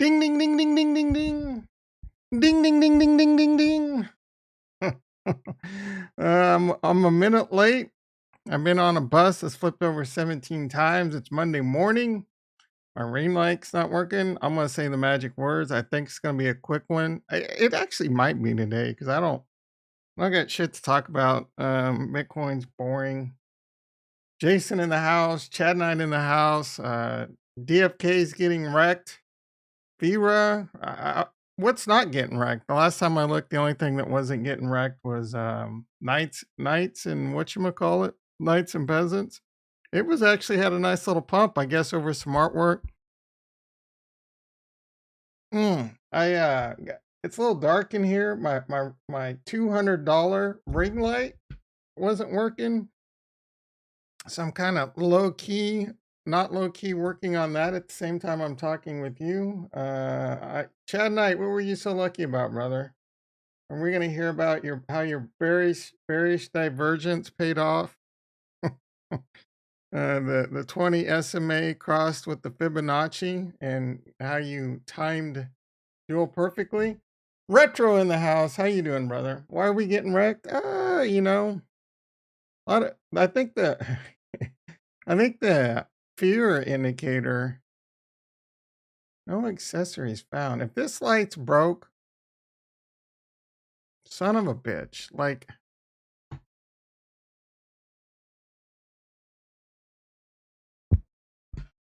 Ding ding ding ding ding ding ding. Ding ding ding ding ding ding ding. I'm a minute late. I've been on a bus that's flipped over 17 times. It's Monday morning. My ring light's not working. I'm gonna say the magic words. I think it's gonna be a quick one. It actually might be today because I got shit to talk about. Bitcoin's boring. Jason in the house, Chad Knight in the house. DFK's getting wrecked. Vera, what's not getting wrecked? The last time I looked, the only thing that wasn't getting wrecked was Knights and whatchamacallit, Knights and Peasants. It was actually had a nice little pump, I guess, over some artwork. It's a little dark in here. My $200 ring light wasn't working, so I'm kind of not low key working on that at the same time I'm talking with you. Chad Knight, what were you so lucky about, brother? And we're gonna hear about how your bearish divergence paid off. The 20 SMA crossed with the Fibonacci and how you timed dual perfectly. Retro in the house. How you doing, brother? Why are we getting wrecked? I think the I think the fear indicator. No accessories found. If this light's broke, son of a bitch. Like,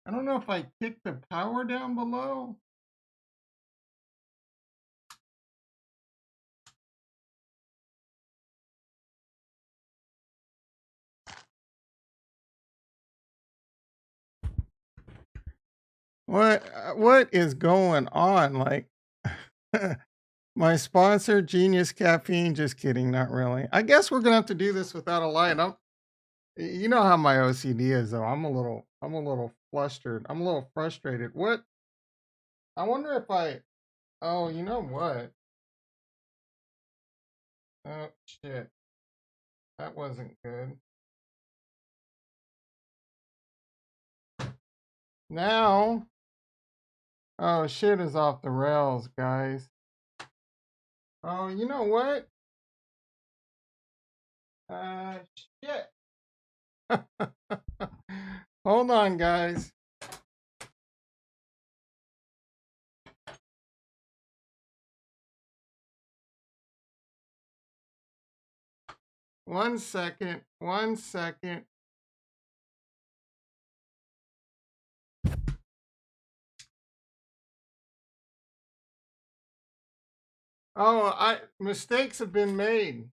I don't know if I kicked the power down below. What is going on? Like, my sponsor, Genius Caffeine. Just kidding, not really. I guess we're gonna have to do this without a light. You know how my OCD is, though. I'm a little flustered. I'm a little frustrated. What? I wonder if I. Oh, you know what? Oh shit, that wasn't good. Now, oh shit is off the rails, guys. Oh, you know what? Uh, shit. Hold on, guys. One second. One second. Oh, mistakes have been made.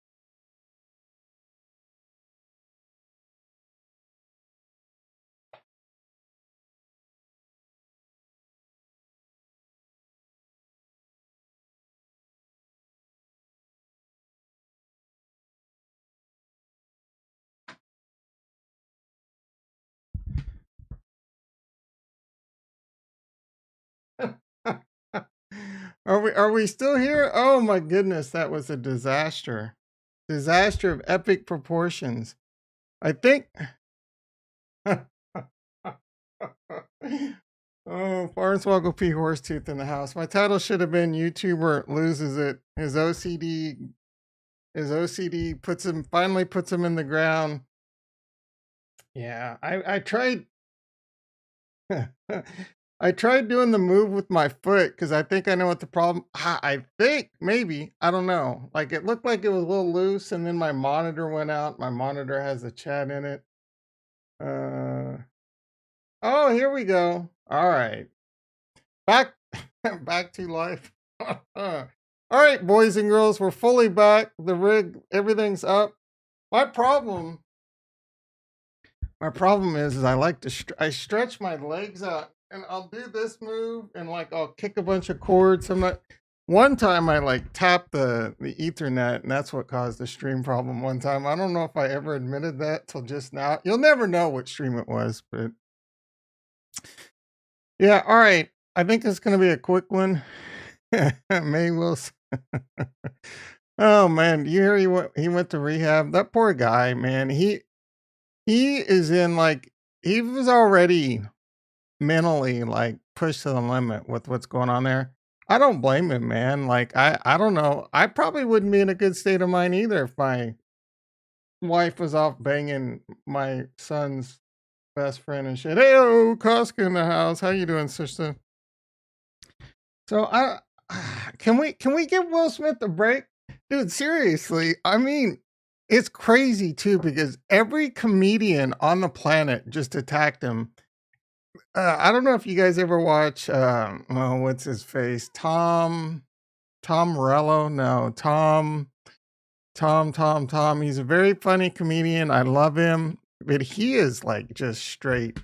Are we still here? Oh my goodness, that was a disaster. Disaster of epic proportions. I think Oh, Farnswoggle P. Horsetooth in the house. My title should have been YouTuber loses it. His OCD finally puts him in the ground. Yeah, I tried I tried doing the move with my foot because I think I know what the problem. I think maybe I don't know. Like it looked like it was a little loose, and then my monitor went out. My monitor has a chat in it. Oh, here we go. All right, back back to life. All right, boys and girls, we're fully back. The rig, everything's up. My problem is I like to I stretch my legs out and I'll do this move and like I'll kick a bunch of chords. One time I like tapped the ethernet and that's what caused the stream problem one time. I don't know if I ever admitted that till just now. You'll never know what stream it was, but yeah, all right. I think it's going to be a quick one. May Wilson. Oh man, you hear he went to rehab? That poor guy, man. He is in like he was already mentally like pushed to the limit with what's going on there. I don't blame him, man. Like I don't know. I probably wouldn't be in a good state of mind either if my wife was off banging my son's best friend and shit. Hey, Costco in the house. How you doing, sister? So I can we give Will Smith a break? Dude, seriously. I mean, it's crazy too because every comedian on the planet just attacked him. I don't know if you guys ever watch oh, what's his face? Tom Morello? No, Tom. He's a very funny comedian. I love him, but he is like just straight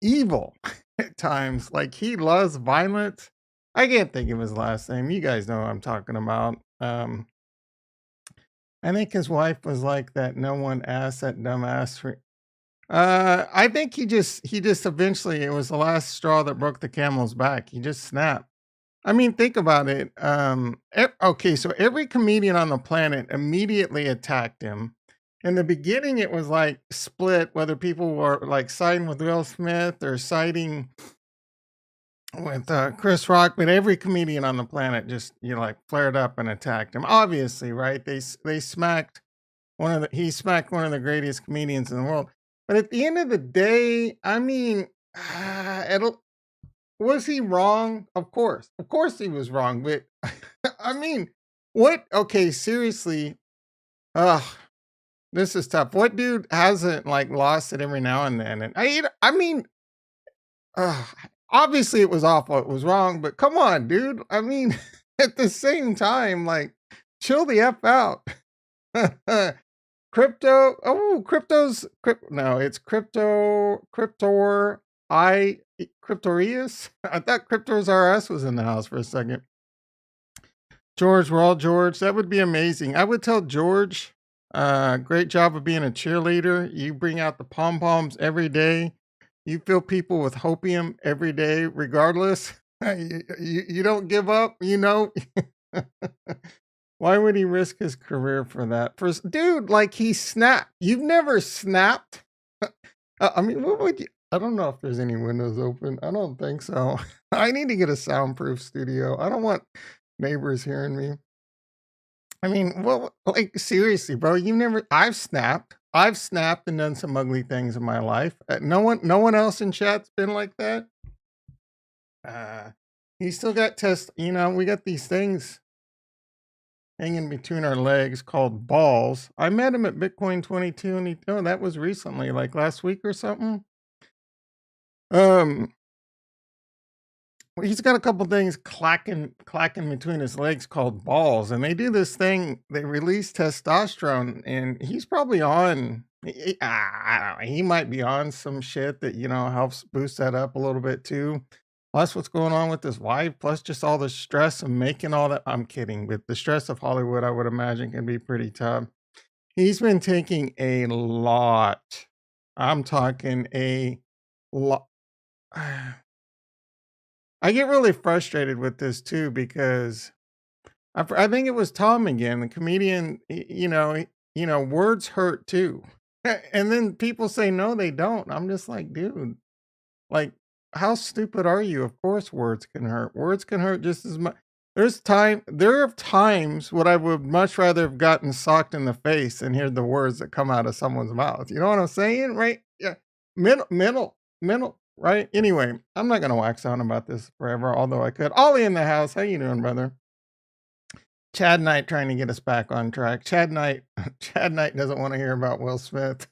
evil at times. Like he loves violence. I can't think of his last name. You guys know what I'm talking about. I think his wife was like that. No one asked that dumbass. I think he just eventually it was the last straw that broke the camel's back. He just snapped. I mean, think about it. Okay, so every comedian on the planet immediately attacked him. In the beginning, it was like split whether people were like siding with Will Smith or siding with Chris Rock, but every comedian on the planet just like flared up and attacked him. Obviously, right? They smacked he smacked one of the greatest comedians in the world. But at the end of the day, I mean, it'll was he wrong? Of course he was wrong. But I mean, what? Okay, seriously. Ugh, this is tough. What dude hasn't like lost it every now and then? And I mean, ugh, obviously it was awful. It was wrong. But come on, dude. I mean, at the same time, like, chill the f out. No, it's Cryptorius. I thought Cryptos RS was in the house for a second. George, we're all George. That would be amazing. I would tell George, great job of being a cheerleader. You bring out the pom poms every day. You fill people with hopium every day, regardless. You don't give up, you know. Why would he risk his career for that? Dude, like he snapped. You've never snapped. I mean, what would you? I don't know if there's any windows open. I don't think so. I need to get a soundproof studio. I don't want neighbors hearing me. I mean, what? Like seriously, bro? You never? I've snapped. I've snapped and done some ugly things in my life. No one else in chat's been like that. Uh, he still got test. We got these things hanging between our legs called balls. I met him at Bitcoin 22 and that was recently, like last week or something. Um, he's got a couple things clacking between his legs called balls, and they do this thing. They release testosterone, and he's probably on. I don't know, he might be on some shit that helps boost that up a little bit too. Plus, what's going on with his wife? Plus, just all the stress of making all that. I'm kidding, but the stress of Hollywood, I would imagine, can be pretty tough. He's been taking a lot. I'm talking a lot. I get really frustrated with this too because I think it was Tom again, the comedian. Words hurt too, and then people say no, they don't. I'm just like, dude, like, how stupid are you? Of course, words can hurt. Words can hurt just as much. There are times what I would much rather have gotten socked in the face and hear the words that come out of someone's mouth. You know what I'm saying, right? Yeah, mental, right? Anyway, I'm not gonna wax on about this forever, although I could. Ollie in the house, how you doing, brother? Chad Knight trying to get us back on track. Chad Knight, Chad Knight doesn't want to hear about Will Smith.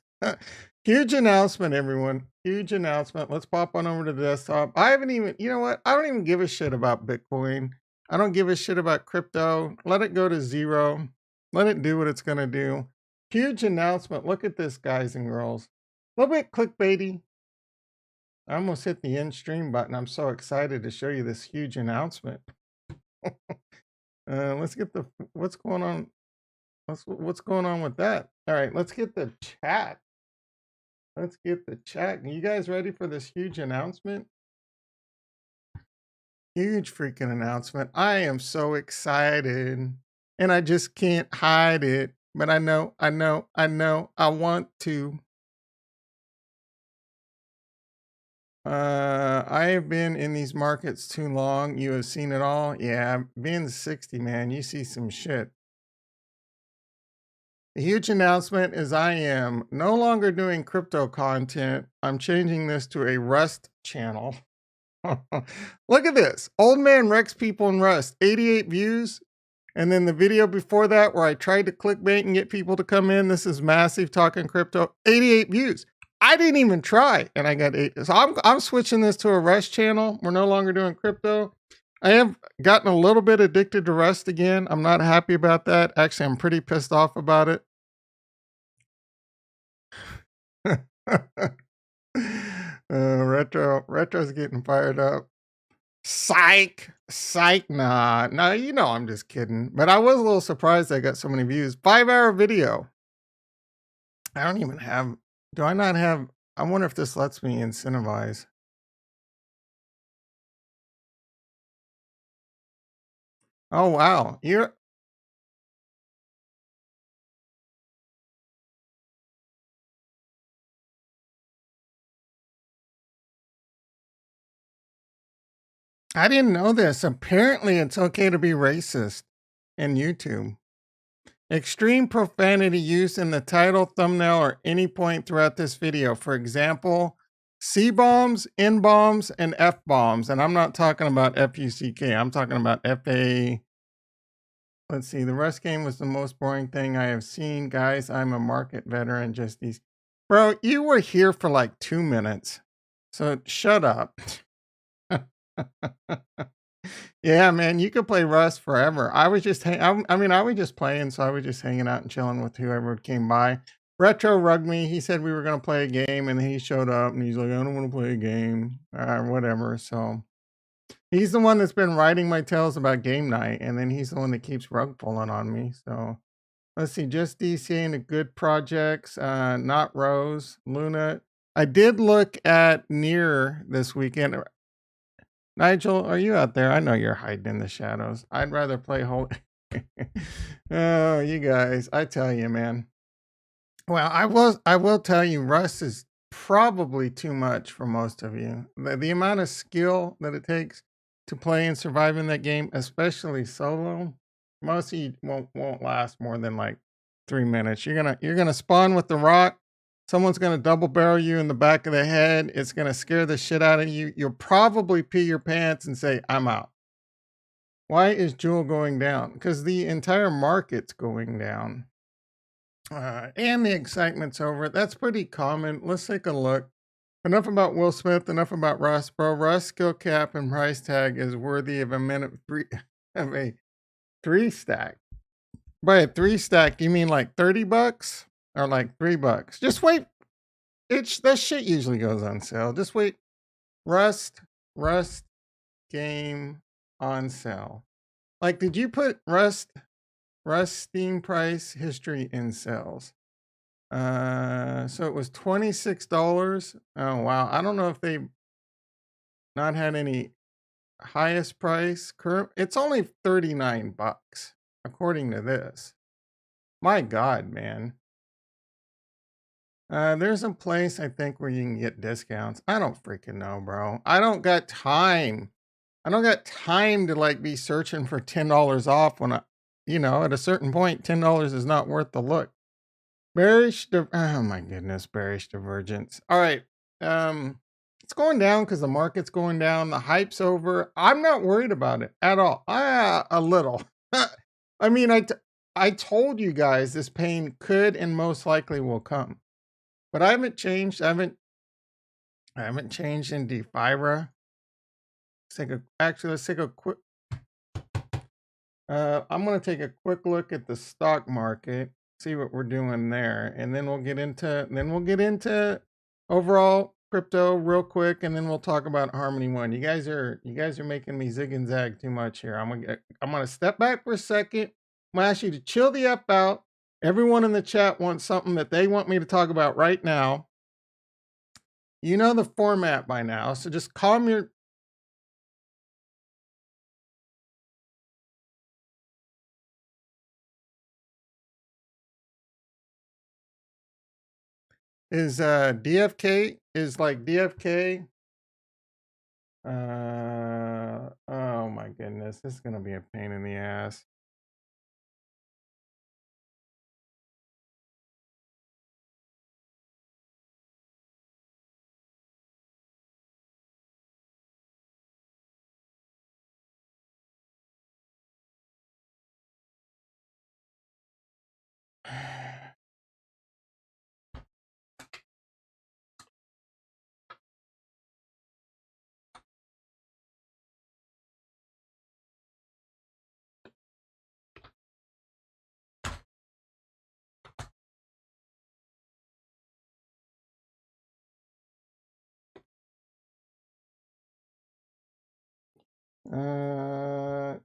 Huge announcement, everyone. Huge announcement. Let's pop on over to the desktop. I haven't even, you know what? I don't even give a shit about Bitcoin. I don't give a shit about crypto. Let it go to zero. Let it do what it's going to do. Huge announcement. Look at this, guys and girls. A little bit clickbaity. I almost hit the end stream button. I'm so excited to show you this huge announcement. Let's get what's going on. What's going on with that? All right, let's get the chat. Let's get the chat. Are you guys ready for this huge announcement? Huge freaking announcement. I am so excited and I just can't hide it. But I know, I want to. I have been in these markets too long. You have seen it all. Yeah, being 60, man, you see some shit. A huge announcement is I am no longer doing crypto content. I'm changing this to a Rust channel. Look at this. Old man wrecks people in Rust. 88 views. And then the video before that where I tried to clickbait and get people to come in. This is massive talking crypto. 88 views. I didn't even try and I got 8. So I'm switching this to a Rust channel. We're no longer doing crypto. I have gotten a little bit addicted to Rust again. I'm not happy about that. Actually, I'm pretty pissed off about it. Retro's getting fired up. Psych, psych, nah, you know I'm just kidding. But I was a little surprised I got so many views. 5-hour video. I don't even have, do I not have, I wonder if this lets me incentivize. Oh, wow. I didn't know this. Apparently it's okay to be racist in YouTube. Extreme profanity used in the title, thumbnail, or any point throughout this video. For example, C bombs, N bombs, and F bombs. And I'm not talking about FUCK. I'm talking about FA. Let's see. The Rust game was the most boring thing I have seen. Guys, I'm a market veteran. Just these. Bro, you were here for like 2 minutes. So shut up. Yeah, man, you could play Rust forever. I was just, I mean, I was just playing, so I was just hanging out and chilling with whoever came by. Retro rugged me. He said we were gonna play a game, and he showed up, and he's like, "I don't want to play a game, whatever." So he's the one that's been writing my tales about game night, and then he's the one that keeps rug pulling on me. So let's see, just DCing the good projects, not Rose, Luna. I did look at Near this weekend. Nigel, are you out there? I know you're hiding in the shadows. I'd rather play Holy. Oh, you guys, I tell you, man. Well, I will tell you, Rust is probably too much for most of you. The amount of skill that it takes to play and survive in that game, especially solo, most of you won't last more than like 3 minutes. You're gonna spawn with the rock. Someone's gonna double barrel you in the back of the head. It's gonna scare the shit out of you. You'll probably pee your pants and say, "I'm out." Why is Jewel going down? Because the entire market's going down. And the excitement's over. That's pretty common. Let's take a look. Enough about Will Smith. Enough about Russ, bro. Russ skill cap and price tag is worthy of a minute three of a 3 stack. By a 3 stack, you mean like $30 or like $3? Just wait. That shit usually goes on sale. Just wait. Rust game on sale. Like, did you put Rust Steam price history in sales? So it was $26. Oh wow. I don't know if they not had any highest price current. It's only $39 according to this. My God, man. There's a place I think where you can get discounts. I don't freaking know, bro. I don't got time. I don't got time to like be searching for $10 off when at a certain point, $10 is not worth the look. Oh my goodness, bearish divergence. All right. It's going down because the market's going down. The hype's over. I'm not worried about it at all. A little. I mean, I told you guys this pain could and most likely will come. But I haven't changed. I haven't changed in DeFibra. Let's take a quick I'm gonna take a quick look at the stock market, see what we're doing there, and then we'll get into overall crypto real quick, and then we'll talk about Harmony One. You guys are making me zig and zag too much here. I'm gonna step back for a second. I'm gonna ask you to chill the F out. Everyone in the chat wants something that they want me to talk about right now. You know the format by now, so just calm your. Is DFK is like DFK Oh my goodness, this is gonna be a pain in the ass.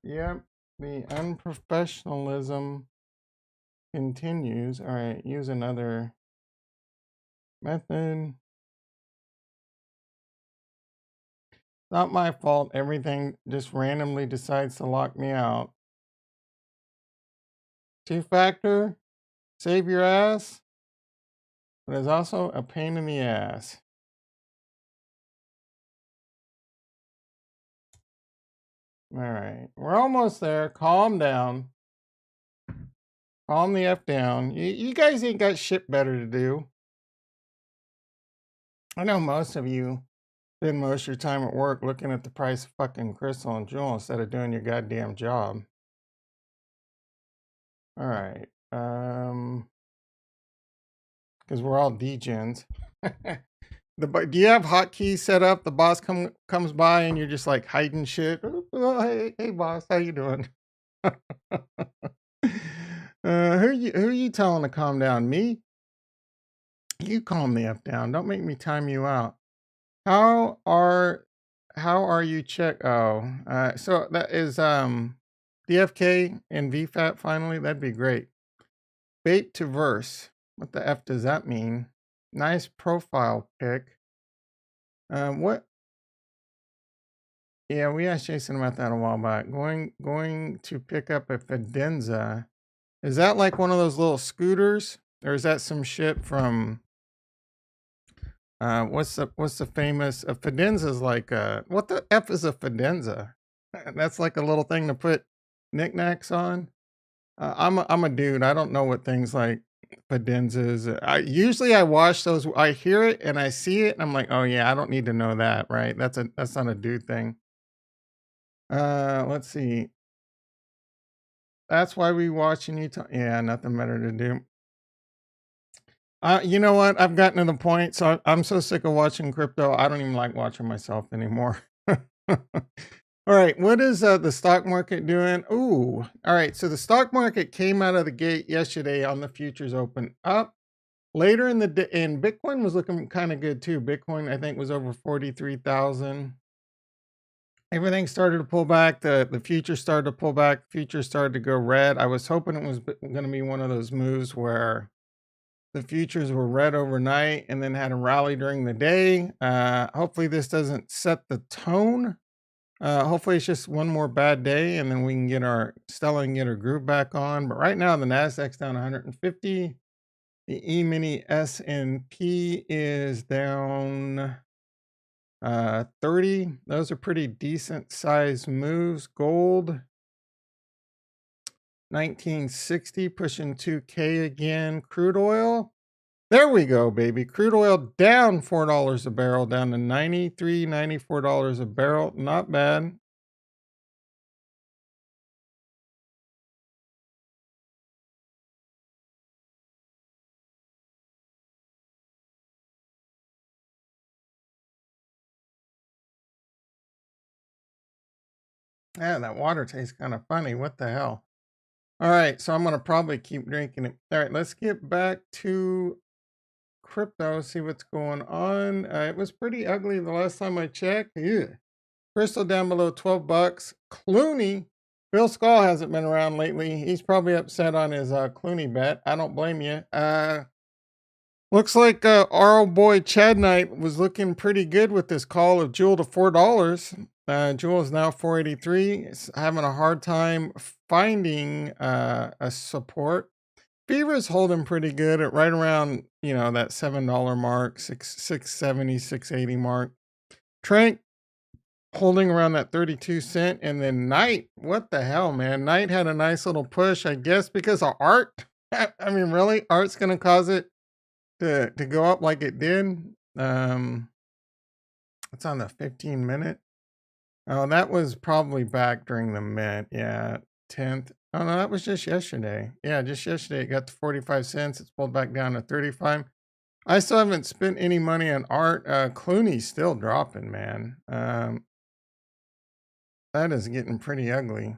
Yep, the unprofessionalism continues. All right, use another method. Not my fault. Everything just randomly decides to lock me out. Two-factor, save your ass, but it's also a pain in the ass. All right, we're almost there. Calm down. Calm the F down. You guys ain't got shit better to do. I know most of you spend most of your time at work looking at the price of fucking crystal and jewel instead of doing your goddamn job. All right. Because we're all degens. Do you have hotkeys set up? The boss comes by and you're just like hiding shit. Oh, hey boss, how you doing? Who are you telling to calm down? Me? You calm the F down. Don't make me time you out. How are you check? Oh, so that is DFK and VFAT finally. That'd be great. Bait to verse. What the F does that mean? Nice profile pic. What? Yeah, we asked Jason about that a while back. Going to pick up a Fidenza. Is that like one of those little scooters, or is that some shit from? What's the famous? A Fidenza is like what the F is a Fidenza? That's like a little thing to put knickknacks on. I'm a dude. I don't know what things like Fidenzas. I watch those. I hear it and I see it, and I'm like, oh yeah, I don't need to know that, right? That's not a dude thing. Let's see. That's why we watching you. Yeah, nothing better to do. You know what? I've gotten to the point, so I'm so sick of watching crypto. I don't even like watching myself anymore. All right, what is the stock market doing? Ooh, all right. So the stock market came out of the gate yesterday on the futures open up. Later in the day, and Bitcoin was looking kind of good too. Bitcoin, I think, was over 43,000. Everything started to pull back. The future started to pull back. Futures started to go red. I was hoping it was going to be one of those moves where the futures were red overnight and then had a rally during the day. Hopefully this doesn't set the tone. Hopefully it's just one more bad day and then we can get our Stella and get her groove back on. But right now the Nasdaq's down 150. The E-mini S&P is down 30. Those are pretty decent sized moves. Gold 1960 pushing 2K again. Crude oil. There we go, baby. Crude oil down $4 a barrel, down to $93, $94 a barrel. Not bad. Yeah, that water tastes kind of funny. What the hell? All right, so I'm going to probably keep drinking it. All right, let's get back to crypto, see what's going on. It was pretty ugly the last time I checked. Ew. Crystal down below 12 bucks. Clooney, Bill Skull hasn't been around lately. He's probably upset on his Clooney bet. I don't blame you. Looks like our old boy Chad Knight was looking pretty good with this call of Jewel to $4. Jewel is now 483. It's having a hard time finding a support. Fever is holding pretty good at right around, that $7 mark, 670, 680 mark. Trank holding around that 32 cent. And then Night, what the hell, man? Night had a nice little push, I guess, because of art. I mean, really? Art's going to cause it to go up like it did? It's on the 15-minute. Oh, that was probably back during the mint. Yeah, 10th. Oh, no, that was just yesterday. Yeah, just yesterday it got to 45 cents. It's pulled back down to 35. I still haven't spent any money on art. Clooney's still dropping, man. That is getting pretty ugly.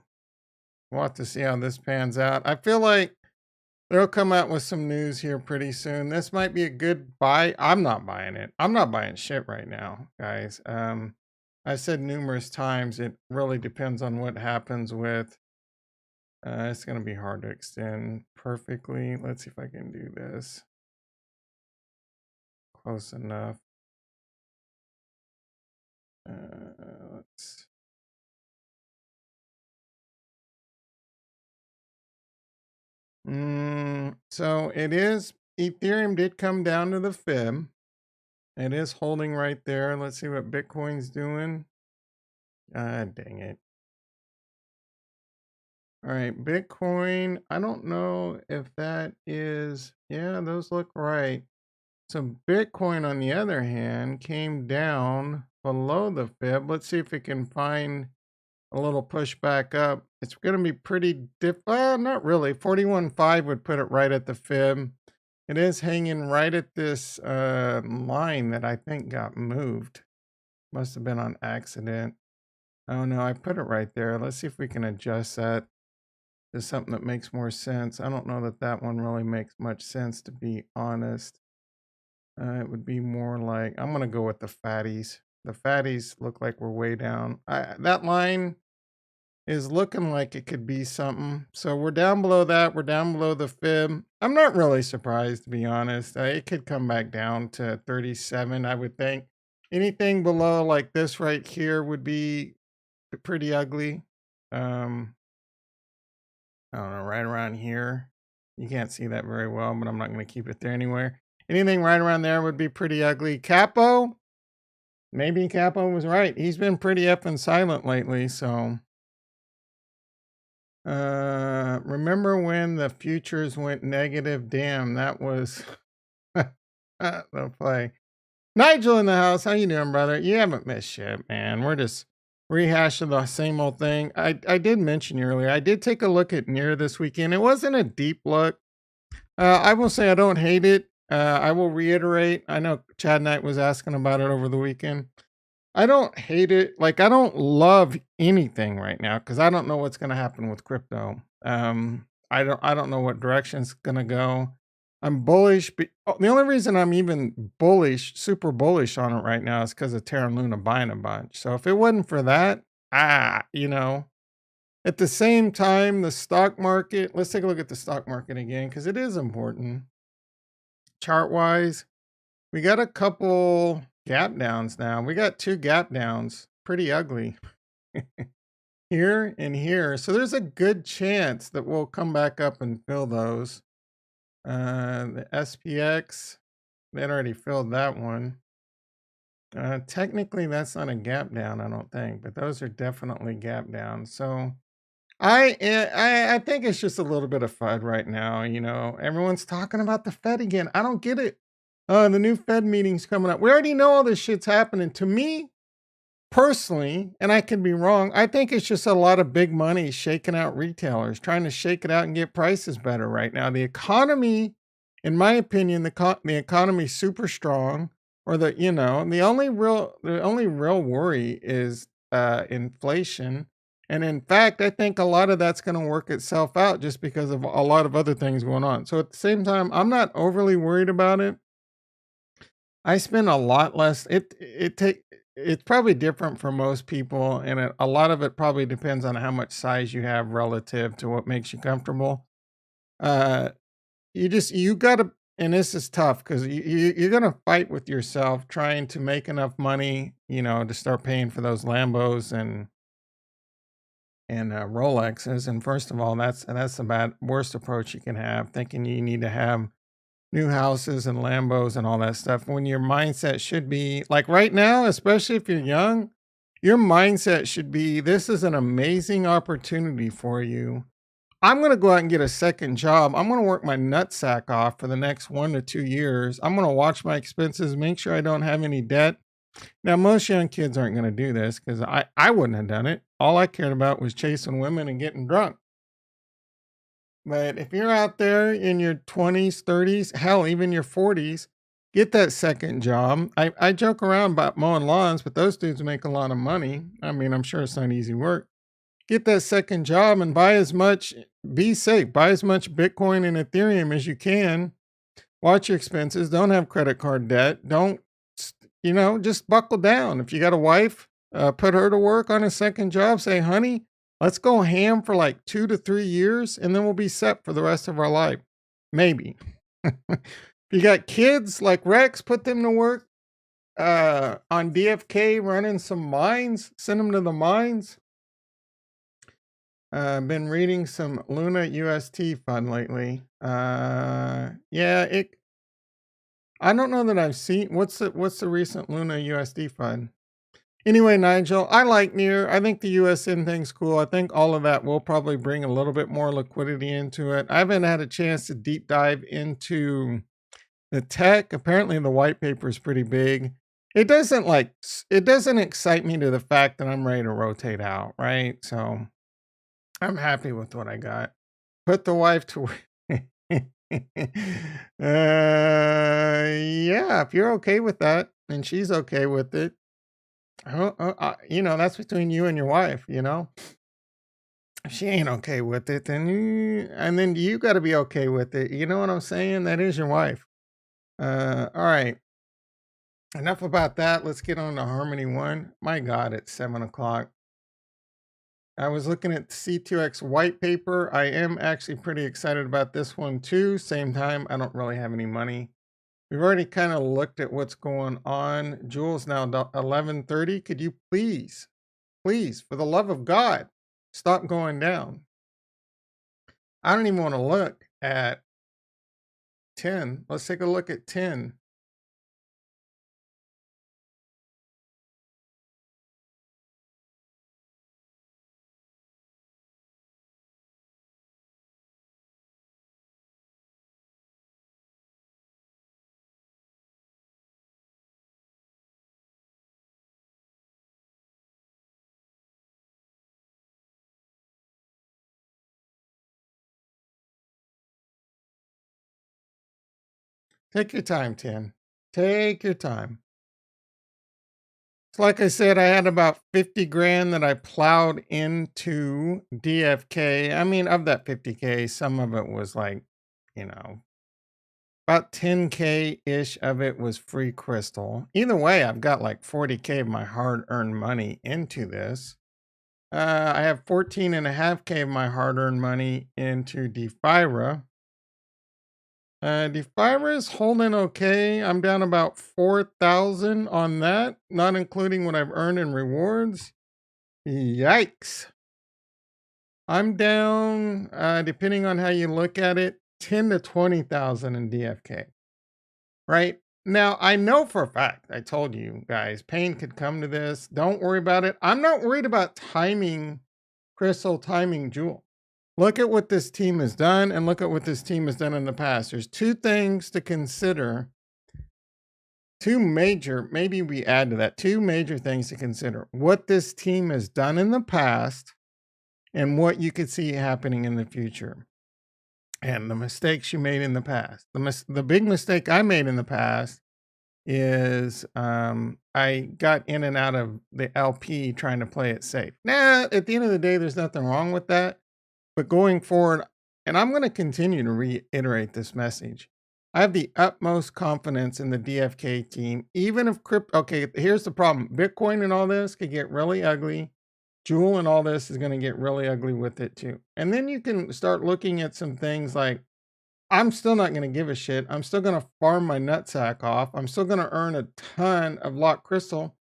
We'll have to see how this pans out. I feel like they'll come out with some news here pretty soon. This might be a good buy. I'm not buying it. I'm not buying shit right now, guys. I've said numerous times it really depends on what happens with. It's going to be hard to extend perfectly. Let's see if I can do this. Close enough. Let's. So it is. Ethereum did come down to the fib. It is holding right there. Let's see what Bitcoin's doing. Dang it. All right, Bitcoin. I don't know if that is. Yeah, those look right. So Bitcoin, on the other hand, came down below the fib. Let's see if it can find a little push back up. It's going to be pretty not really. 41.5 would put it right at the fib. It is hanging right at this line that I think got moved. Must have been on accident. Oh no, I put it right there. Let's see if we can adjust that to something that makes more sense. I don't know that that one really makes much sense, to be honest. It would be more like, I'm going to go with the fatties. The fatties look like we're way down. That line is looking like it could be something. So we're down below that. We're down below the fib. I'm not really surprised, to be honest. It could come back down to 37, I would think. Anything below like this right here would be pretty ugly. I don't know, right around here. You can't see that very well, but I'm not going to keep it there anywhere. Anything right around there would be pretty ugly. Capo, maybe Capo was right. He's been pretty effing silent lately, so. Remember when the futures went negative? Damn, that was the play. Nigel in the house. How you doing, brother? You haven't missed shit, man. We're just rehashing the same old thing. I did mention earlier, I did take a look at Near this weekend. It wasn't a deep look. I will say I don't hate it. I will reiterate. I know Chad Knight was asking about it over the weekend. I don't hate it. Like, I don't love anything right now because I don't know what's going to happen with crypto. I don't know what direction it's going to go. I'm bullish. The only reason I'm even bullish, super bullish on it right now is because of Terra Luna buying a bunch. So if it wasn't for that, at the same time, the stock market, let's take a look at the stock market again because it is important. Chart wise, we got a couple gap downs now. We got 2 gap downs, pretty ugly here and here. So there's a good chance that we'll come back up and fill those. The SPX, they'd already filled that one. Technically, that's not a gap down, I don't think, but those are definitely gap downs. So I think it's just a little bit of FUD right now. Everyone's talking about the Fed again. I don't get it. The new Fed meeting's coming up. We already know all this shit's happening. To me, personally, and I could be wrong, I think it's just a lot of big money shaking out retailers, trying to shake it out and get prices better right now. The economy, in my opinion, the economy's super strong. Or the only real worry is inflation. And in fact, I think a lot of that's going to work itself out just because of a lot of other things going on. So at the same time, I'm not overly worried about it. I spend a lot less. It's probably different for most people, and a lot of it probably depends on how much size you have relative to what makes you comfortable. Uh, you gotta, and this is tough because you're gonna fight with yourself trying to make enough money, to start paying for those Lambos and Rolexes. And first of all, that's the worst approach you can have, thinking you need to have new houses and Lambos and all that stuff when your mindset should be like right now, especially if you're young. Your mindset should be, this is an amazing opportunity for you. I'm going to go out and get a second job. I'm going to work my nutsack off for the next 1 to 2 years. I'm going to watch my expenses, make sure I don't have any debt. Now, most young kids aren't going to do this because I wouldn't have done it. All I cared about was chasing women and getting drunk. But if you're out there in your 20s, 30s, hell, even your 40s, get that second job. I joke around about mowing lawns, but those dudes make a lot of money. I mean, I'm sure it's not easy work. Get that second job and buy as much, be safe, buy as much Bitcoin and Ethereum as you can. Watch your expenses. Don't have credit card debt. Don't, just buckle down. If you got a wife, put her to work on a second job. Say, honey, let's go ham for like 2 to 3 years and then we'll be set for the rest of our life. Maybe. If you got kids like Rex, put them to work on DFK running some mines, send them to the mines. Been reading some Luna UST fund lately. Yeah, I don't know that I've seen what's the recent Luna USD fund. Anyway, Nigel, I like Near. I think the USN thing's cool. I think all of that will probably bring a little bit more liquidity into it. I haven't had a chance to deep dive into the tech. Apparently the white paper is pretty big. It doesn't excite me to the fact that I'm ready to rotate out, right? So I'm happy with what I got. Put the wife to work. Yeah, if you're okay with that and she's okay with it, that's between you and your wife, If she ain't okay with it, then you got to be okay with it. You know what I'm saying? That is your wife. All right. Enough about that. Let's get on to Harmony One. My God, it's 7 o'clock. I was looking at C2X white paper. I am actually pretty excited about this one too. Same time, I don't really have any money. We've already kind of looked at what's going on. Jules now 11:30. Could you please, for the love of God, stop going down? I don't even want to look at 10. Let's take a look at 10. Take your time, 10. Take your time. So like I said, I had about 50 grand that I plowed into DFK. I mean, of that 50K, some of it was like, you know, about 10K ish of it was free crystal. Either way, I've got like 40K of my hard earned money into this. I have 14.5K of my hard earned money into DeFira. DeFira is holding okay. I'm down about 4,000 on that, not including what I've earned in rewards. Yikes. I'm down, depending on how you look at it, 10 to 20,000 in DFK. Right? Now, I know for a fact, I told you guys, pain could come to this. Don't worry about it. I'm not worried about timing Crystal, timing Jewel. Look at what this team has done and look at what this team has done in the past. There's two things to consider. Two major, maybe we add to that, two major things to consider. What this team has done in the past and what you could see happening in the future. And the mistakes you made in the past. The big mistake I made in the past is I got in and out of the LP trying to play it safe. Nah, at the end of the day, there's nothing wrong with that. But going forward, and I'm going to continue to reiterate this message, I have the utmost confidence in the DFK team, even if crypto. Okay, here's the problem: Bitcoin and all this could get really ugly. Jewel and all this is going to get really ugly with it too. And then you can start looking at some things like, I'm still not going to give a shit. I'm still going to farm my nutsack off. I'm still going to earn a ton of locked crystal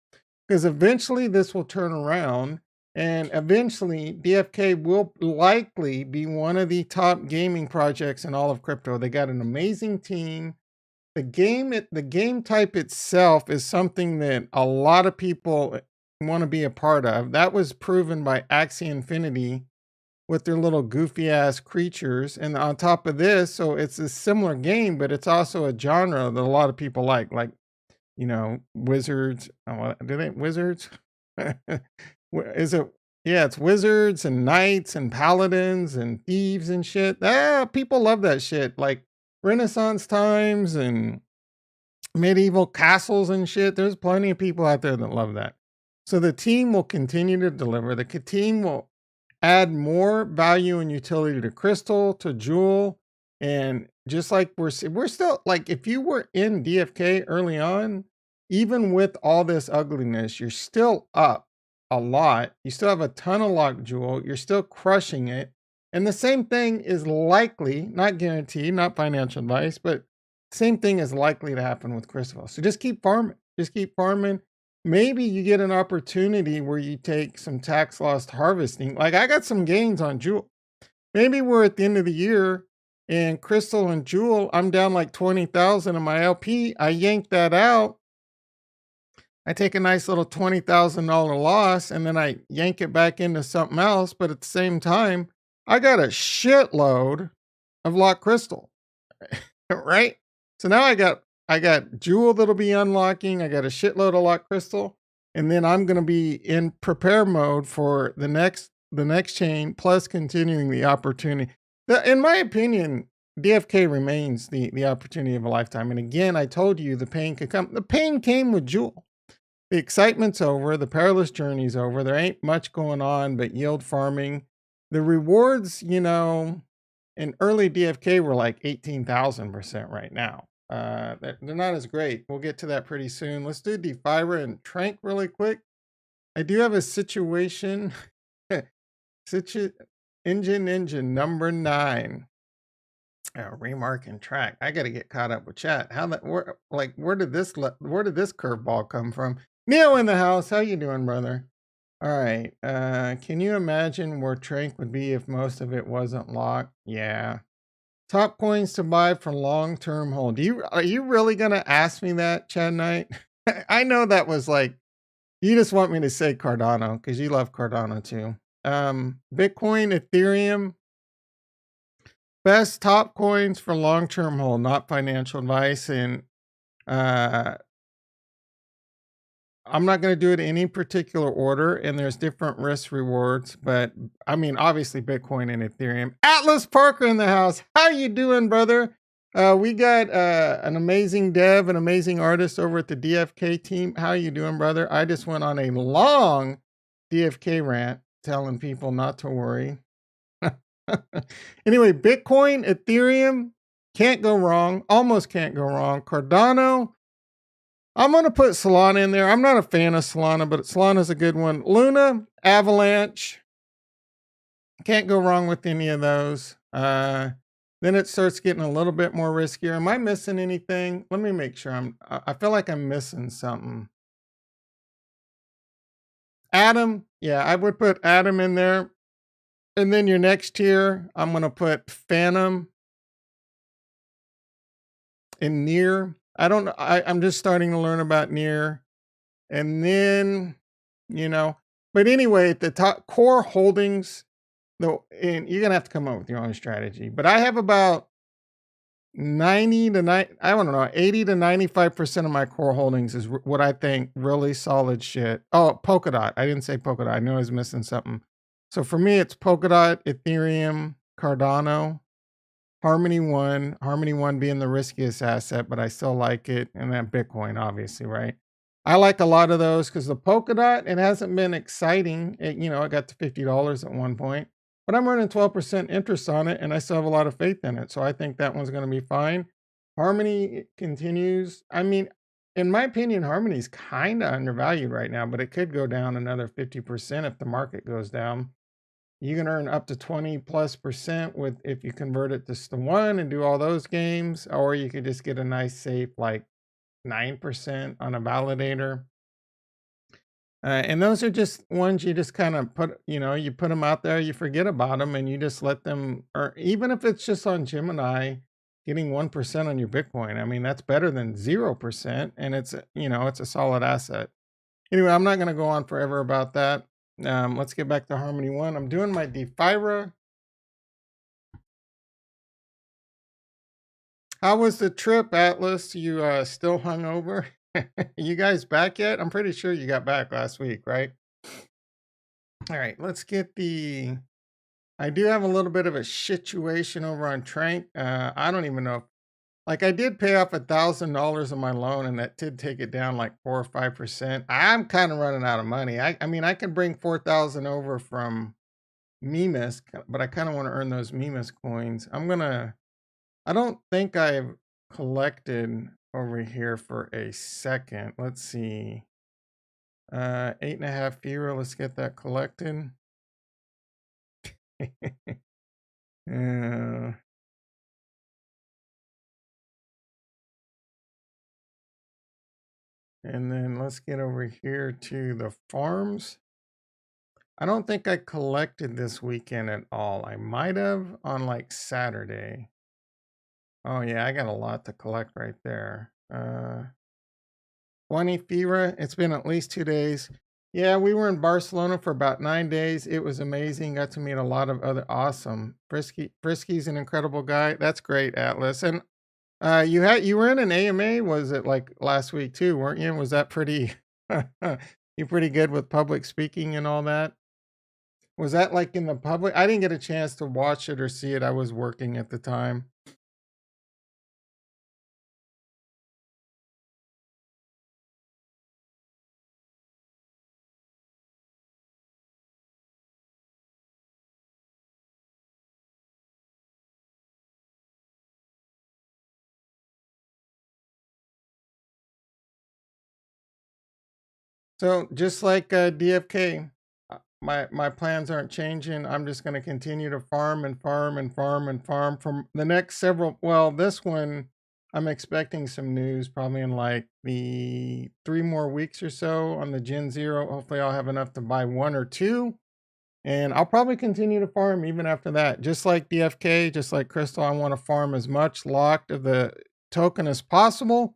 because eventually this will turn around and eventually DFK will likely be one of the top gaming projects in all of crypto. They got an amazing team. The game type itself is something that a lot of people want to be a part of. That was proven by Axie Infinity with their little goofy ass creatures. And on top of this, so it's a similar game, but it's also a genre that a lot of people like, wizards. Oh, do they wizards? Is it? Yeah, it's wizards and knights and paladins and thieves and shit. People love that shit. Like Renaissance times and medieval castles and shit. There's plenty of people out there that love that. So the team will continue to deliver. The team will add more value and utility to crystal, to jewel, and just like we're still like if you were in DFK early on, even with all this ugliness, you're still up a lot. You still have a ton of lock jewel. You're still crushing it. And the same thing is likely, not guaranteed, not financial advice, but same thing is likely to happen with crystal. So just keep farming. Just keep farming. Maybe you get an opportunity where you take some tax loss harvesting. Like I got some gains on jewel. Maybe we're at the end of the year and crystal and jewel, I'm down like 20,000 in my LP. I yank that out. I take a nice little $20,000 loss and then I yank it back into something else. But at the same time, I got a shitload of locked crystal, right? So now I got jewel that'll be unlocking. I got a shitload of locked crystal, and then I'm going to be in prepare mode for the next chain, plus continuing the opportunity. In my opinion, DFK remains the opportunity of a lifetime. And again, I told you the pain could come. The pain came with jewel. The excitement's over. The perilous journey's over. There ain't much going on but yield farming. The rewards, in early DFK were like 18,000% right now. They're not as great. We'll get to that pretty soon. Let's do Defira and Trank really quick. I do have a situation. Engine number 9. Remark and track. I got to get caught up with chat. Where did this curveball come from? Neo in the house. How you doing, brother? All right. Can you imagine where Trank would be if most of it wasn't locked? Yeah. Top coins to buy for long-term hold. Are you really gonna ask me that, Chad Knight? I know that was like you just want me to say Cardano because you love Cardano too. Bitcoin, Ethereum, best top coins for long-term hold, not financial advice. And I'm not going to do it in any particular order, and there's different risk rewards, but I mean, obviously Bitcoin and Ethereum. Atlas Parker in the house. How you doing, brother? We got an amazing dev, an amazing artist over at the DFK team. How you doing, brother? I just went on a long DFK rant telling people not to worry. Anyway, Bitcoin, Ethereum, can't go wrong. Almost can't go wrong. Cardano. I'm going to put Solana in there. I'm not a fan of Solana, but Solana's a good one. Luna, Avalanche. Can't go wrong with any of those. Then it starts getting a little bit more riskier. Am I missing anything? Let me make sure I feel like I'm missing something. Atom. Yeah, I would put Atom in there. And then your next tier, I'm going to put Phantom and Near. I don't know. I'm just starting to learn about Near. And then, but anyway, the top core holdings, though, and you're going to have to come up with your own strategy. But I have about 80 to 95% of my core holdings is what I think really solid shit. Oh, Polkadot. I didn't say Polkadot. I knew I was missing something. So for me, it's Polkadot, Ethereum, Cardano, Harmony One being the riskiest asset, but I still like it. And then Bitcoin, obviously, right? I like a lot of those because the Polkadot, it hasn't been exciting. It got to $50 at one point, but I'm earning 12% interest on it and I still have a lot of faith in it. So I think that one's going to be fine. Harmony continues. I mean, in my opinion, Harmony is kind of undervalued right now, but it could go down another 50% if the market goes down. You can earn up to 20+% with if you convert it to one and do all those games, or you could just get a nice safe like 9% on a validator. And those are just ones you just kind of put, you put them out there, you forget about them, and you just let them, or even if it's just on Gemini, getting 1% on your Bitcoin. I mean, that's better than 0%, and it's a solid asset. Anyway, I'm not going to go on forever about that. Let's get back to Harmony 1. I'm doing my Defira. How was the trip, Atlas? You still hungover? You guys back yet? I'm pretty sure you got back last week, right? All right, let's get the. I do have a little bit of a situation over on Trank. I don't even know if, like, I did pay off $1,000 of my loan, and that did take it down like 4 or 5%. I'm kind of running out of money. I mean, I could bring 4,000 over from Mimas, but I kind of want to earn those Mimas coins. I don't think I've collected over here for a second. Let's see. 8.5 Fira. Let's get that collected. Uh, and then let's get over here to the farms. I don't think I collected this weekend at all. I might have on like Saturday. Oh yeah, I got a lot to collect right there. 20 Fira. It's been at least 2 days. Yeah, we were in Barcelona for about 9 days. It was amazing. Got to meet a lot of other awesome. Frisky's an incredible guy. That's great, Atlas. And you were in an AMA, was it like last week too, weren't you? Was that pretty you pretty good with public speaking and all that? Was that like in the public? I didn't get a chance to watch it or see it. I was working at the time. So just like DFK, my plans aren't changing. I'm just going to continue to farm and farm and farm and farm from the next several. Well, this one I'm expecting some news probably in like the 3 more weeks or so on the Gen Zero. Hopefully, I'll have enough to buy one or two, and I'll probably continue to farm even after that. Just like DFK, just like Crystal, I want to farm as much locked of the token as possible.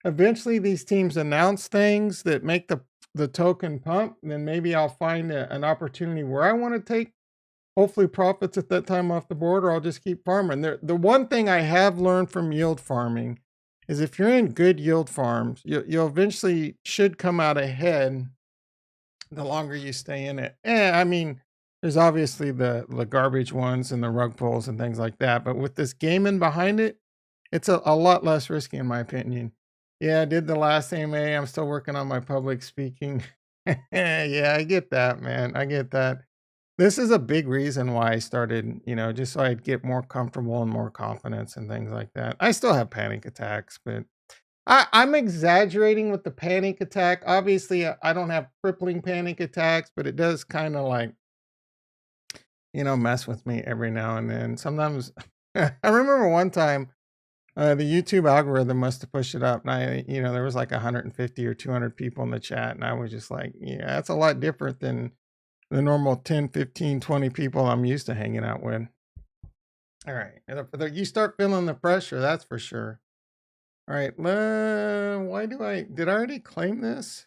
Eventually, these teams announce things that make the token pump, and then maybe I'll find an opportunity where I want to take hopefully profits at that time off the board, or I'll just keep farming. The one thing I have learned from yield farming is if you're in good yield farms, you'll eventually should come out ahead the longer you stay in it. I mean, there's obviously the garbage ones and the rug pulls and things like that, but with this gaming behind it, it's a lot less risky in my opinion. Yeah, I did the last AMA. I'm still working on my public speaking. Yeah, I get that, man. I get that. This is a big reason why I started, just so I'd get more comfortable and more confidence and things like that. I still have panic attacks, but I'm exaggerating with the panic attack. Obviously, I don't have crippling panic attacks, but it does kind of like, mess with me every now and then. Sometimes I remember one time the YouTube algorithm must have pushed it up. And there was like 150 or 200 people in the chat. And I was just like, yeah, that's a lot different than the normal 10, 15, 20 people I'm used to hanging out with. All right. You start feeling the pressure, that's for sure. All right. Did I already claim this?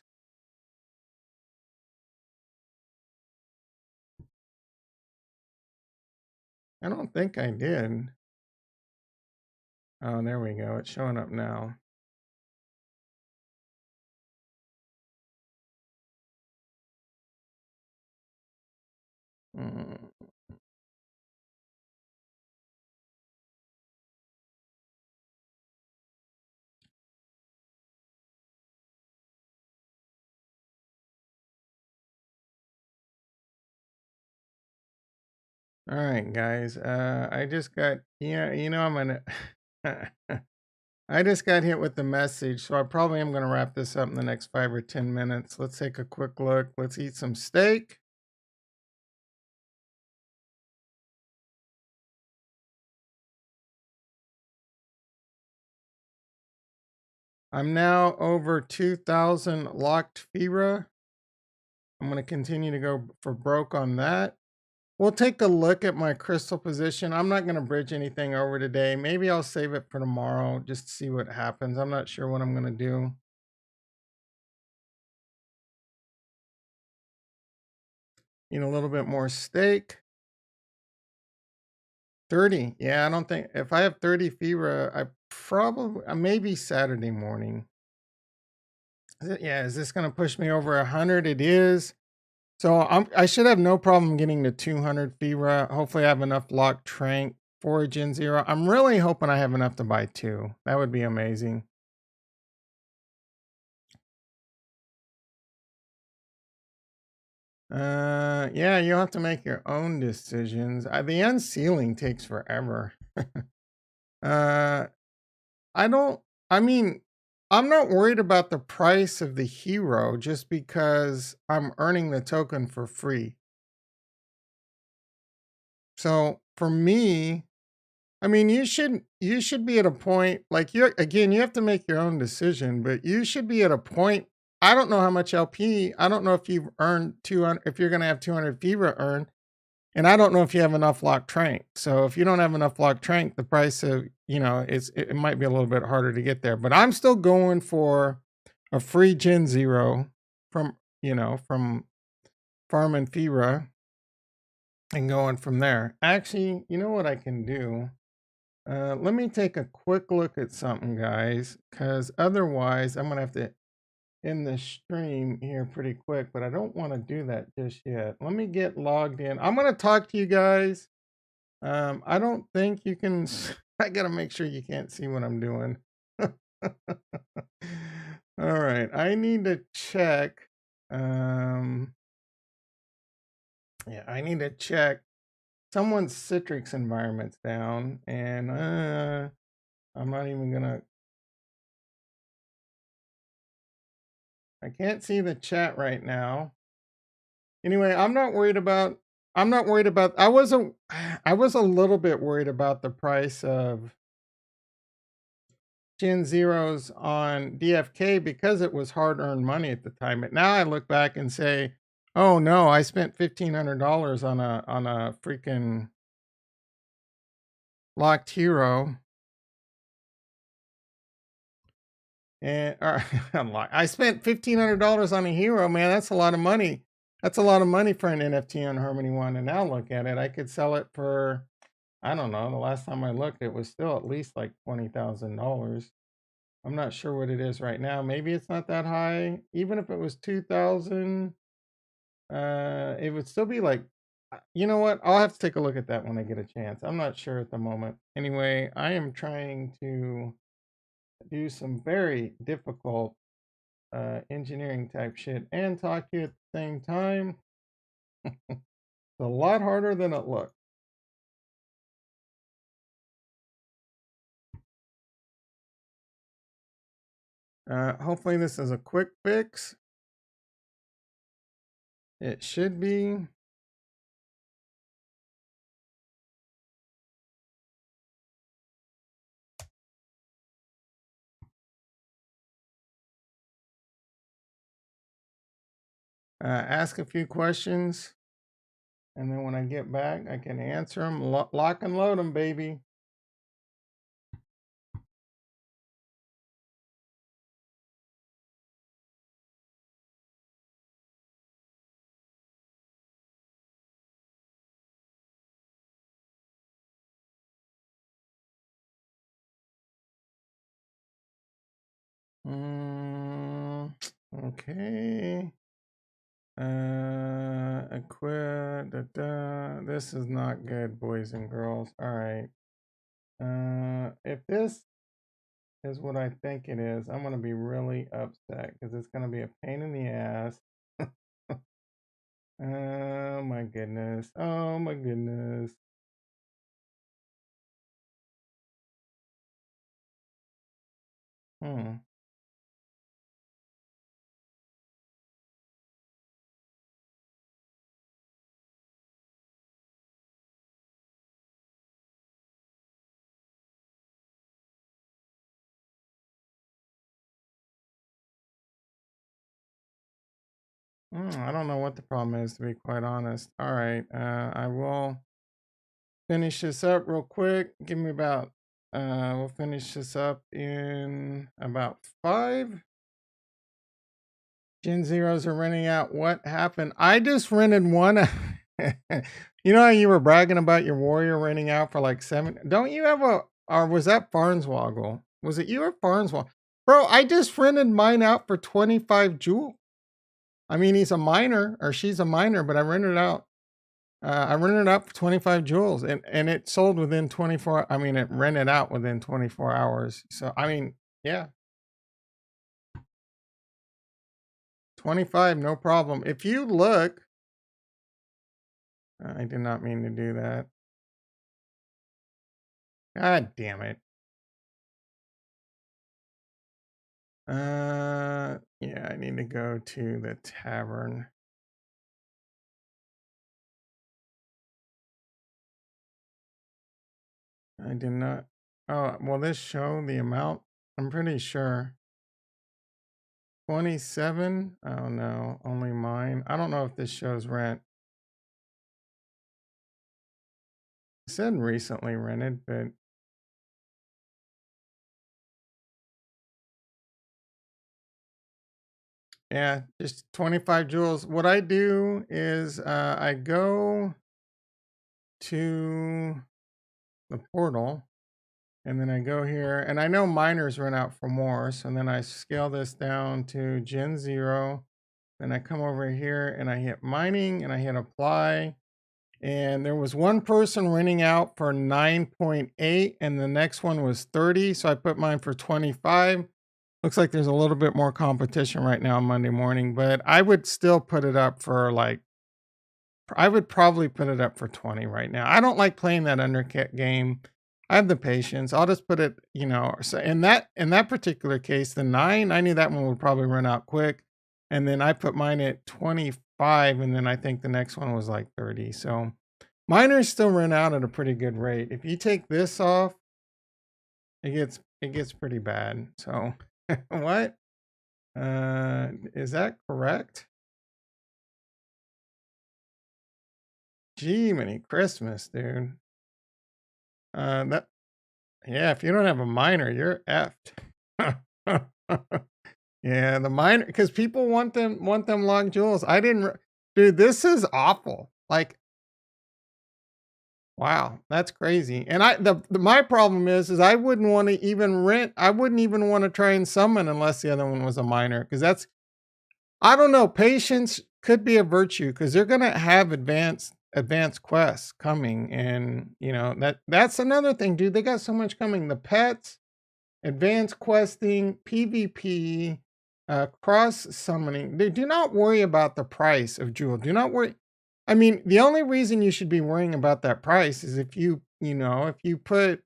I don't think I did. Oh, there we go. It's showing up now. Mm. All right, guys. I just got, I'm gonna, I just got hit with the message, so I probably am gonna wrap this up in the next 5 or 10 minutes. Let's take a quick look. Let's eat some steak. I'm now over 2,000 locked FIRA. I'm gonna continue to go for broke on that. We'll take a look at my crystal position. I'm not gonna bridge anything over today. Maybe I'll save it for tomorrow just to see what happens. I'm not sure what I'm gonna do. Eat a little bit more steak. 30. Yeah, I don't think if I have 30 fever, I probably maybe Saturday morning. Yeah, is this gonna push me over 100? It is. So I should have no problem getting to 200 fever. Hopefully, I have enough lock trank for a Gen Zero. I'm really hoping I have enough to buy two. That would be amazing. Yeah, you'll have to make your own decisions. The unsealing takes forever. Uh, I don't. I mean, I'm not worried about the price of the hero just because I'm earning the token for free. So for me, I mean, you should be at a point like you again, you have to make your own decision, but you should be at a point. I don't know how much LP. I don't know if you've earned 200 if you're going to have 200 fever earned, and I don't know if you have enough lock trank. So if you don't have enough lock trank, the price of, it might be a little bit harder to get there, but I'm still going for a free Gen 0 from, from Farm and Fira and going from there. Actually, you know what I can do? Let me take a quick look at something, guys, because otherwise I'm gonna have to end the stream here pretty quick. But I don't want to do that just yet. Let me get logged in. I'm gonna talk to you guys. I don't think you can. I gotta make sure you can't see what I'm doing. All right, I need to check. Um, yeah, I need to check. Someone's Citrix environment's down, and I'm not even gonna. I can't see the chat right now. Anyway, I'm not worried about I was a little bit worried about the price of Gen Zeros on DFK because it was hard-earned money at the time. But now I look back and say, "Oh no, I spent $1,500 on a freaking locked hero." And I spent $1,500 on a hero, man. That's a lot of money. That's a lot of money for an NFT on Harmony One. And now look at it. I could sell it for, I don't know. The last time I looked, it was still at least like $20,000. I'm not sure what it is right now. Maybe it's not that high. Even if it was 2,000, it would still be like, you know what? I'll have to take a look at that when I get a chance. I'm not sure at the moment. Anyway, I am trying to do some very difficult engineering type shit and talk to you at the same time. It's a lot harder than it looks. Hopefully this is a quick fix. It should be. Ask a few questions, and then when I get back, I can answer them. Lock and load them, baby. Mm, okay. Quit. This is not good, boys and girls. All right. If this is what I think it is, I'm gonna be really upset because it's gonna be a pain in the ass. Oh my goodness. Oh my goodness. Hmm. I don't know what the problem is, to be quite honest. All right. I will finish this up real quick. Give me about we'll finish this up in about 5. Gen Zeros are renting out. What happened? I just rented one. You know how you were bragging about your warrior renting out for like 7? Don't you have a, or was that Farnswoggle? Was it you or Farnswoggle? Bro, I just rented mine out for 25 jewel. I mean, he's a miner or she's a miner, but I rented it out. I rented it out for 25 jewels and it sold within 24. I mean, it rented out within 24 hours. So, I mean, yeah, 25, no problem. If you look, I did not mean to do that. God damn it. Yeah, I need to go to the tavern. I did not. Oh, will this show the amount? I'm pretty sure. 27? Oh no, only mine. I don't know if this shows rent. It said recently rented, but yeah, just 25 jewels. What I do is I go to the portal and then I go here and I know miners run out for more. So then I scale this down to Gen 0. Then I come over here and I hit mining and I hit apply. And there was one person renting out for 9.8 and the next one was 30. So I put mine for 25. Looks like there's a little bit more competition right now on Monday morning, but I would still put it up for like, I would probably put it up for 20 right now. I don't like playing that undercut game. I have the patience. I'll just put it, you know, so in that particular case, the 9, I knew that one would probably run out quick. And then I put mine at 25 and then I think the next one was like 30. So miners still run out at a pretty good rate. If you take this off, it gets pretty bad. So what? Is that correct? Gee, many Christmas, dude. That yeah, if you don't have a miner, you're effed. Yeah, the miner because people want them long jewels. I didn't, dude. This is awful. Like, wow, that's crazy. And my problem is I wouldn't want to even rent. I wouldn't even want to try and summon unless the other one was a miner because that's, I don't know. Patience could be a virtue because they're gonna have advanced quests coming, and you know that's another thing, dude. They got so much coming. The pets, advanced questing, PvP, cross summoning. They do not worry about the price of jewel. Do not worry. I mean, the only reason you should be worrying about that price is if if you put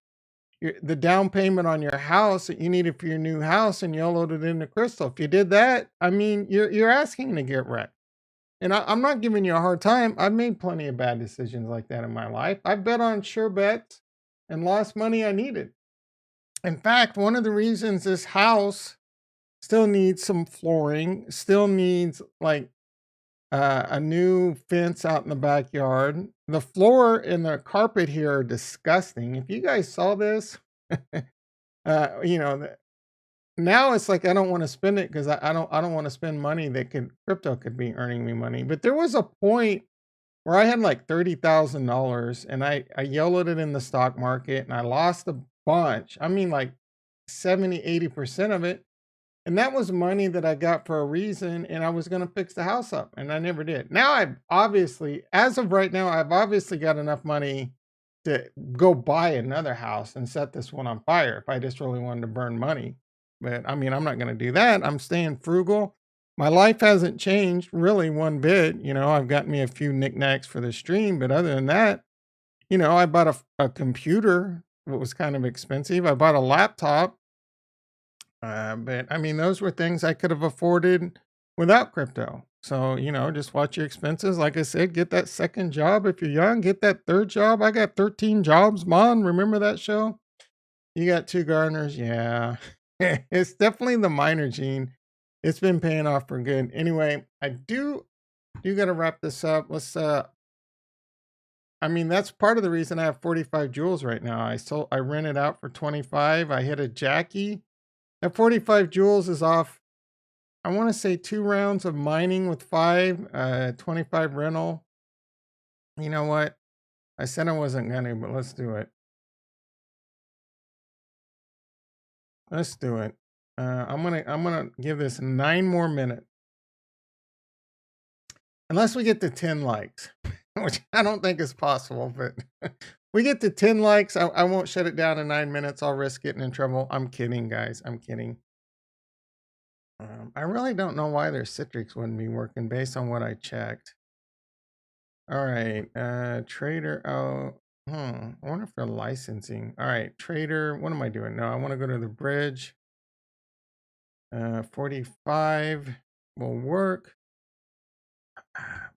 the down payment on your house that you needed for your new house and you loaded it into crystal. If you did that, I mean, you're asking to get wrecked. And I'm not giving you a hard time. I've made plenty of bad decisions like that in my life. I've bet on sure bets and lost money I needed. In fact, one of the reasons this house still needs some flooring, still needs like a new fence out in the backyard. The floor and the carpet here are disgusting. If you guys saw this, you know, now it's like I don't want to spend it because I don't want to spend money that crypto could be earning me money. But there was a point where I had like $30,000 and I yellowed it in the stock market and I lost a bunch. I mean like 70-80% of it. And that was money that I got for a reason and I was going to fix the house up and I never did. Now I've obviously, as of right now, I've obviously got enough money to go buy another house and set this one on fire if I just really wanted to burn money. But I mean, I'm not going to do that. I'm staying frugal. My life hasn't changed really one bit. You know, I've got me a few knickknacks for the stream, but other than that, you know, I bought a computer that was kind of expensive. I bought a laptop, but I mean, those were things I could have afforded without crypto. So, you know, just watch your expenses. Like I said, get that second job if you're young, get that third job. I got 13 jobs, Mon. Remember that show? You got two gardeners. Yeah. It's definitely the minor gene. It's been paying off for good. Anyway, I do gotta wrap this up. I mean, that's part of the reason I have 45 jewels right now. I rented out for 25. I hit a Jackie. That 45 jewels is off I want to say 2 rounds of mining with 25 rental. You know what? I said I wasn't gonna, but let's do it. Let's do it. I'm gonna give this 9 more minutes. Unless we get to 10 likes, which I don't think is possible, but we get to 10 likes, I won't shut it down in 9 minutes. I'll risk getting in trouble. I'm kidding, guys. I'm kidding. I really don't know why their Citrix wouldn't be working based on what I checked. All right, trader. Oh, I wonder if they're licensing. All right, trader. What am I doing? No, I want to go to the bridge. 45 will work.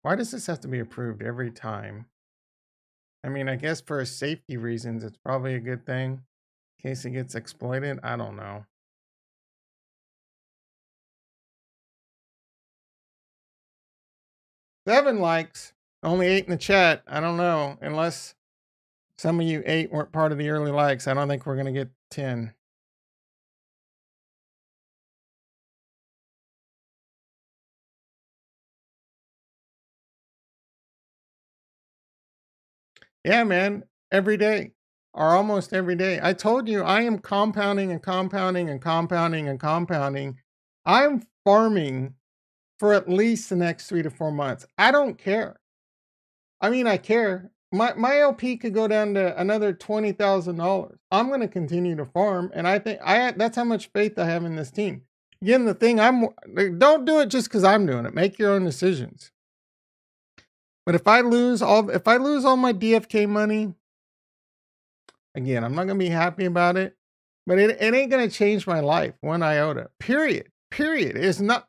Why does this have to be approved every time? I mean, I guess for safety reasons, it's probably a good thing in case it gets exploited. I don't know. 7 likes, only 8 in the chat. I don't know. Unless some of you 8 weren't part of the early likes, I don't think we're going to get 10. Yeah, man. Every day or almost every day. I told you I am compounding and compounding and compounding and compounding. I'm farming for at least the next 3 to 4 months. I don't care. I mean, I care. My LP could go down to another $20,000. I'm going to continue to farm, and I think that's how much faith I have in this team. Again, the thing don't do it just because I'm doing it. Make your own decisions. But if I lose all my DFK money, again, I'm not going to be happy about it. But it ain't going to change my life one iota. Period. Period. It's not.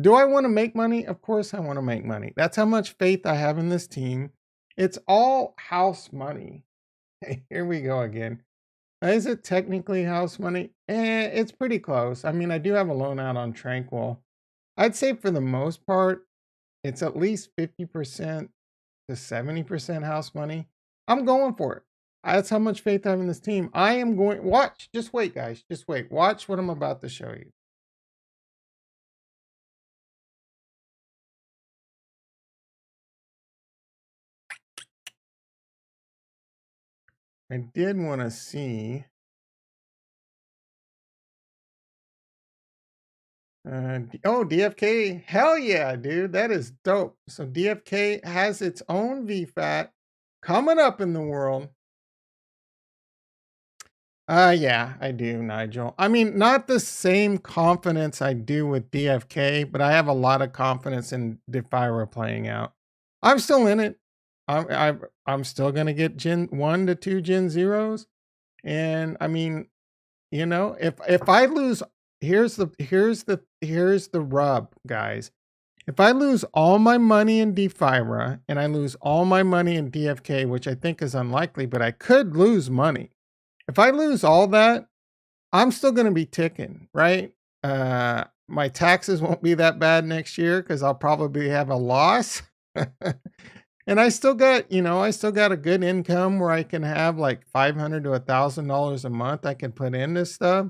Do I want to make money? Of course I want to make money. That's how much faith I have in this team. It's all house money. Here we go again. Is it technically house money? It's pretty close. I mean, I do have a loan out on Tranquil. I'd say for the most part, it's at least 50% to 70% house money. I'm going for it. That's how much faith I have in this team. I am going. Watch. Just wait, guys. Just wait. Watch what I'm about to show you. I did want to see. DFK. Hell yeah, dude. That is dope. So DFK has its own VFAT coming up in the world. Yeah, I do, Nigel. I mean, not the same confidence I do with DFK, but I have a lot of confidence in Defira playing out. I'm still in it. I'm still gonna get Gen 1 to 2 Gen Zeros. And I mean, if I lose, here's the rub, guys. If I lose all my money in Defira and I lose all my money in DFK, which I think is unlikely, but I could lose money. If I lose all that, I'm still going to be ticking, right? My taxes won't be that bad next year because I'll probably have a loss. And I still got, a good income where I can have like $500 to $1,000 a month I can put in this stuff.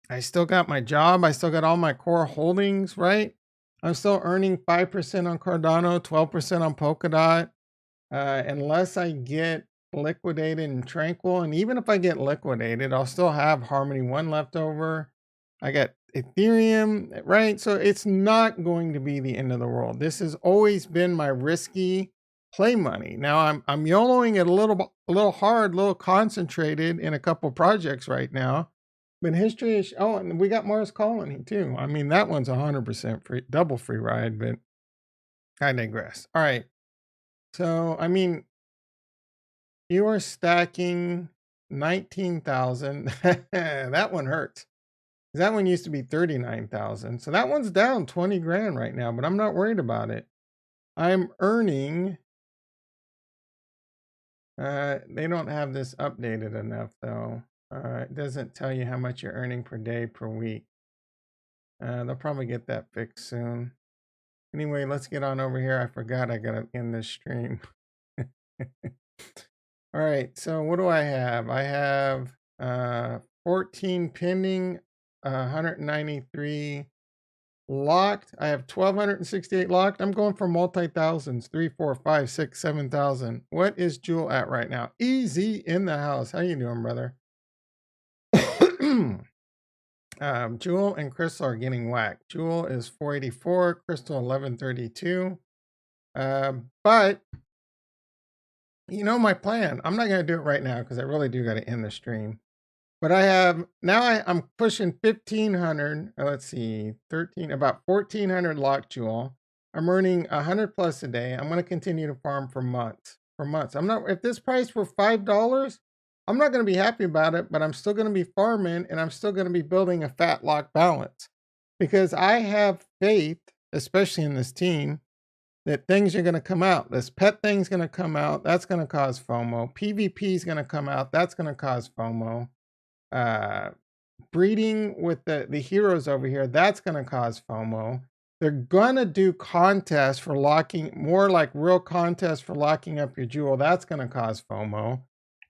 I still got my job. I still got all my core holdings, right? I'm still earning 5% on Cardano, 12% on Polkadot. Unless I get liquidated in Tranquil, and even if I get liquidated, I'll still have Harmony 1 left over. I got Ethereum, right? So it's not going to be the end of the world. This has always been my risky play money. Now I'm YOLOing it a little hard, a little concentrated in a couple projects right now. But history is, and we got Mars Colony too. I mean, that one's 100% free, double free ride, but I digress. All right. So, I mean, you are stacking 19,000. That one hurts. That one used to be 39,000. So that one's down 20 grand right now, but I'm not worried about it. I'm earning, they don't have this updated enough though. It doesn't tell you how much you're earning per day, per week. They'll probably get that fixed soon. Anyway, let's get on over here. I forgot I gotta end this stream. All right, so what do I have? I have 14 pending, 193 locked. I have 1,268 locked. I'm going for multi-thousands. 3, 4, 5, 6, 7,000. What is Jewel at right now? Easy in the house. How you doing, brother? Jewel and Crystal are getting whacked. Jewel is 484, Crystal 1132. But you know my plan. I'm not gonna do it right now because I really do got to end the stream. But I have now. I'm pushing 1,500. Let's see, 13, about 1,400 locked Jewel. I'm earning 100 plus a day. I'm gonna continue to farm for months. For months. I'm not. If this price were $5, I'm not gonna be happy about it. But I'm still gonna be farming, and I'm still gonna be building a fat lock balance because I have faith, especially in this team, that things are going to come out. This pet thing's going to come out. That's going to cause FOMO. PvP is going to come out. That's going to cause FOMO. Uh, Breeding with the heroes over here, that's going to cause FOMO. They're going to do contests for locking, more like real contests for locking up your jewel. That's going to cause FOMO.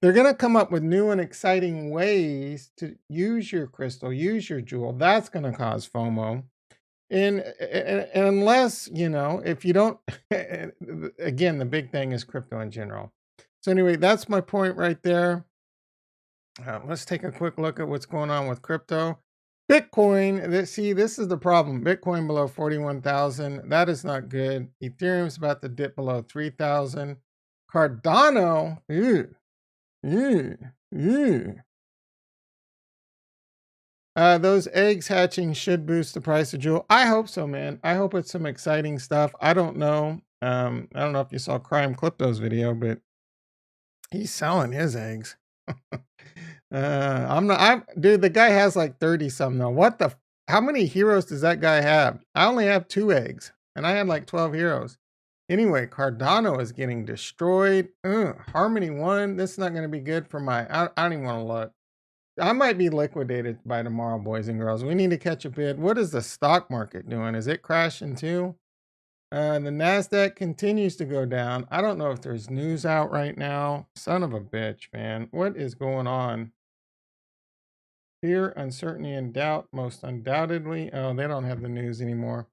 They're going to come up with new and exciting ways to use your crystal, use your jewel. That's going to cause FOMO. And unless, you know, if you don't, again, the big thing is crypto in general. So anyway, that's my point right there. Let's take a quick look at what's going on with crypto. Bitcoin, this is the problem. Bitcoin below 41,000. That is not good. Ethereum's about to dip below 3,000. Cardano, those eggs hatching should boost the price of jewel. I hope so, man. I hope it's some exciting stuff. I don't know. I don't know if you saw Crime Clipto's video, but he's selling his eggs. Dude, the guy has like 30 something though. How many heroes does that guy have? I only have 2 eggs and I had like 12 heroes. Anyway, Cardano is getting destroyed. Harmony 1. This is not going to be good for I don't even want to look. I might be liquidated by tomorrow, boys and girls. We need to catch a bid. What is the stock market doing? Is it crashing too? The NASDAQ continues to go down. I don't know if there's news out right now. Son of a bitch, man. What is going on? Fear, uncertainty, and doubt, most undoubtedly. Oh, they don't have the news anymore.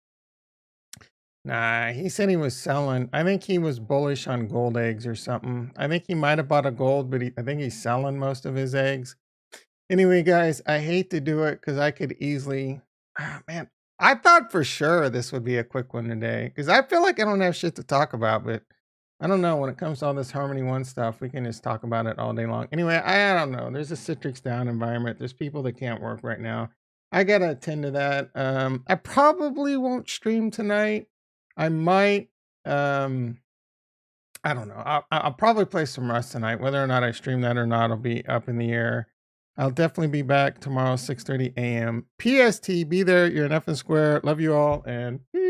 Nah, he said he was selling. I think he was bullish on gold eggs or something. I think he might have bought a gold, but I think he's selling most of his eggs. Anyway, guys, I hate to do it because I could easily, man, I thought for sure this would be a quick one today because I feel like I don't have shit to talk about, but I don't know. When it comes to all this Harmony 1 stuff, we can just talk about it all day long. Anyway, I don't know. There's a Citrix down environment. There's people that can't work right now. I got to attend to that. I probably won't stream tonight. I might, I don't know. I'll probably play some Rust tonight. Whether or not I stream that or not, will be up in the air. I'll definitely be back tomorrow, 6:30 a.m. PST. Be there. You're an effing square. Love you all, and peace.